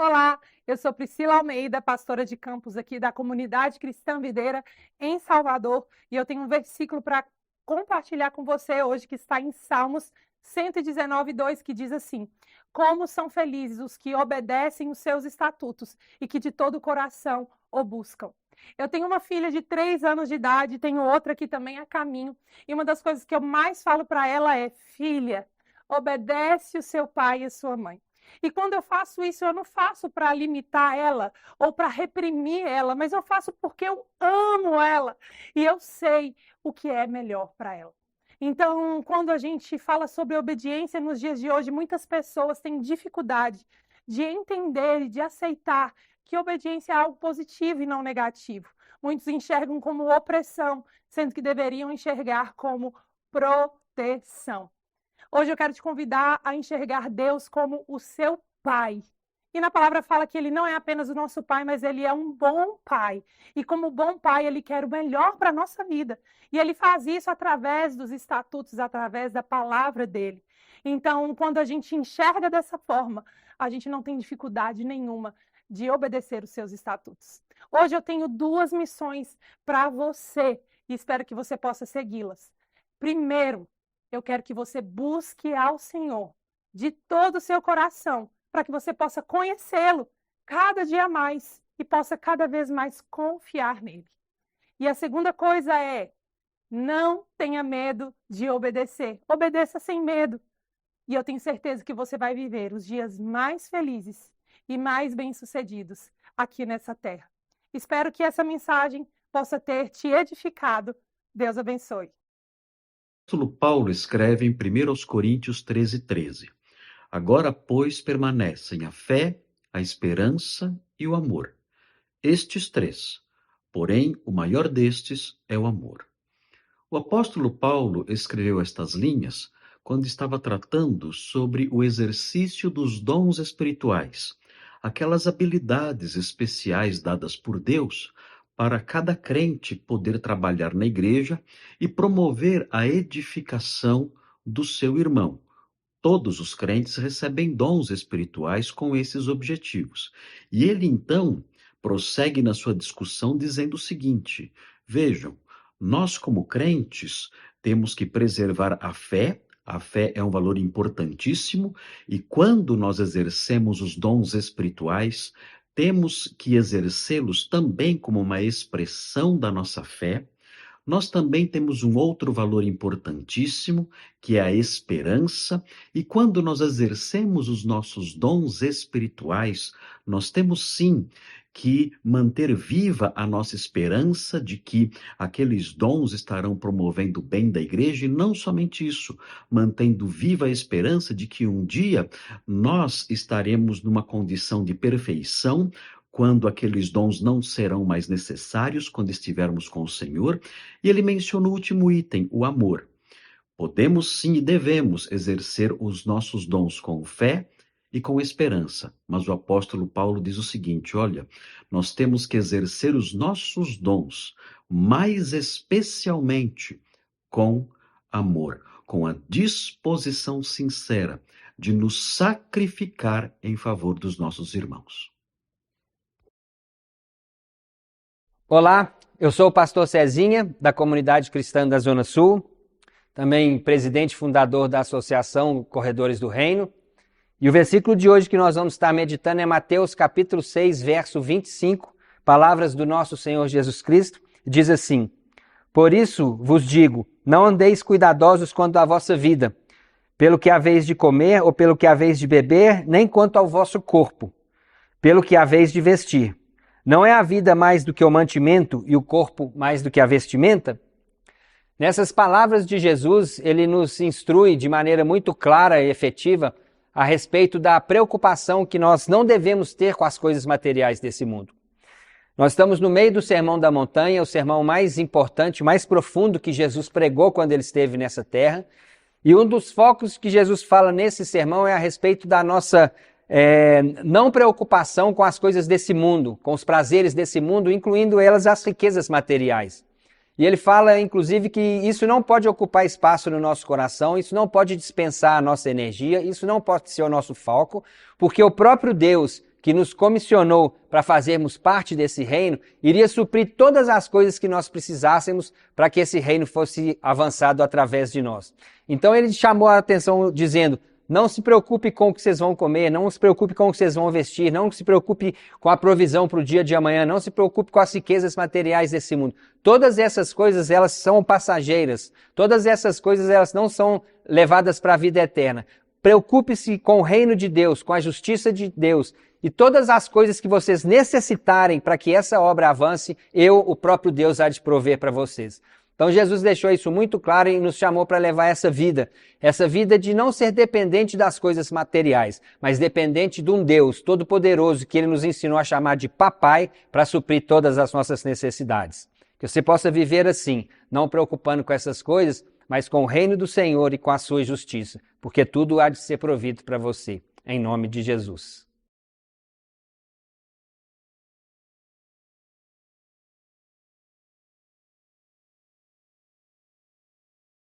Olá, eu sou Priscila Almeida, pastora de campus aqui da Comunidade Cristã Videira, em Salvador, e eu tenho um versículo para compartilhar com você hoje, que está em Salmos 119:2, que diz assim: Como são felizes os que obedecem os seus estatutos e que de todo o coração o buscam. Eu tenho uma filha de 3 anos de idade, tenho outra que também a caminho, e uma das coisas que eu mais falo para ela é: filha, obedece o seu pai e a sua mãe. E quando eu faço isso, eu não faço para limitar ela ou para reprimir ela, mas eu faço porque eu amo ela e eu sei o que é melhor para ela. Então, quando a gente fala sobre obediência nos dias de hoje, muitas pessoas têm dificuldade de entender e de aceitar que obediência é algo positivo e não negativo. Muitos enxergam como opressão, sendo que deveriam enxergar como proteção. Hoje eu quero te convidar a enxergar Deus como o seu pai. E na palavra fala que ele não é apenas o nosso pai, mas ele é um bom pai. E como bom pai, ele quer o melhor para a nossa vida. E ele faz isso através dos estatutos, através da palavra dele. Então, quando a gente enxerga dessa forma, a gente não tem dificuldade nenhuma de obedecer os seus estatutos. Hoje eu tenho 2 missões para você e espero que você possa segui-las. Primeiro, eu quero que você busque ao Senhor de todo o seu coração, para que você possa conhecê-lo cada dia mais e possa cada vez mais confiar nele. E a segunda coisa é: não tenha medo de obedecer. Obedeça sem medo. E eu tenho certeza que você vai viver os dias mais felizes e mais bem-sucedidos aqui nessa terra. Espero que essa mensagem possa ter te edificado. Deus abençoe. O apóstolo Paulo escreve em 1 Coríntios 13:13. Agora, pois, permanecem a fé, a esperança e o amor. Estes 3. Porém, o maior destes é o amor. O apóstolo Paulo escreveu estas linhas quando estava tratando sobre o exercício dos dons espirituais, aquelas habilidades especiais dadas por Deus para cada crente poder trabalhar na igreja e promover a edificação do seu irmão. Todos os crentes recebem dons espirituais com esses objetivos. E ele, então, prossegue na sua discussão dizendo o seguinte: vejam, nós, como crentes, temos que preservar a fé. A fé é um valor importantíssimo, e quando nós exercemos os dons espirituais, temos que exercê-los também como uma expressão da nossa fé. Nós também temos um outro valor importantíssimo, que é a esperança, e quando nós exercemos os nossos dons espirituais, nós temos sim que manter viva a nossa esperança de que aqueles dons estarão promovendo o bem da igreja, e não somente isso, mantendo viva a esperança de que um dia nós estaremos numa condição de perfeição, quando aqueles dons não serão mais necessários, quando estivermos com o Senhor. E ele menciona o último item, o amor. Podemos sim e devemos exercer os nossos dons com fé e com esperança. Mas o apóstolo Paulo diz o seguinte: olha, nós temos que exercer os nossos dons, mais especialmente com amor, com a disposição sincera de nos sacrificar em favor dos nossos irmãos. Olá, eu sou o pastor Cezinha, da Comunidade Cristã da Zona Sul, também presidente e fundador da Associação Corredores do Reino. E o versículo de hoje que nós vamos estar meditando é Mateus capítulo 6, verso 25, palavras do nosso Senhor Jesus Cristo, diz assim: Por isso vos digo, não andeis cuidadosos quanto à vossa vida, pelo que haveis de comer ou pelo que haveis de beber, nem quanto ao vosso corpo, pelo que haveis de vestir. Não é a vida mais do que o mantimento e o corpo mais do que a vestimenta? Nessas palavras de Jesus, ele nos instrui de maneira muito clara e efetiva a respeito da preocupação que nós não devemos ter com as coisas materiais desse mundo. Nós estamos no meio do Sermão da Montanha, o sermão mais importante, mais profundo que Jesus pregou quando ele esteve nessa terra. E um dos focos que Jesus fala nesse sermão é a respeito da nossa não preocupação com as coisas desse mundo, com os prazeres desse mundo, incluindo elas as riquezas materiais. E ele fala, inclusive, que isso não pode ocupar espaço no nosso coração, isso não pode dispensar a nossa energia, isso não pode ser o nosso foco, porque o próprio Deus, que que nos comissionou para fazermos parte desse reino, iria suprir todas as coisas que nós precisássemos para que esse reino fosse avançado através de nós. Então ele chamou a atenção dizendo: não se preocupe com o que vocês vão comer, não se preocupe com o que vocês vão vestir, não se preocupe com a provisão para o dia de amanhã, não se preocupe com as riquezas materiais desse mundo. Todas essas coisas, elas são passageiras. Todas essas coisas, elas não são levadas para a vida eterna. Preocupe-se com o reino de Deus, com a justiça de Deus. E todas as coisas que vocês necessitarem para que essa obra avance, o próprio Deus, há de prover para vocês. Então Jesus deixou isso muito claro e nos chamou para levar essa vida de não ser dependente das coisas materiais, mas dependente de um Deus todo-poderoso que Ele nos ensinou a chamar de Papai para suprir todas as nossas necessidades. Que você possa viver assim, não preocupando com essas coisas, mas com o reino do Senhor e com a sua justiça, porque tudo há de ser provido para você, em nome de Jesus.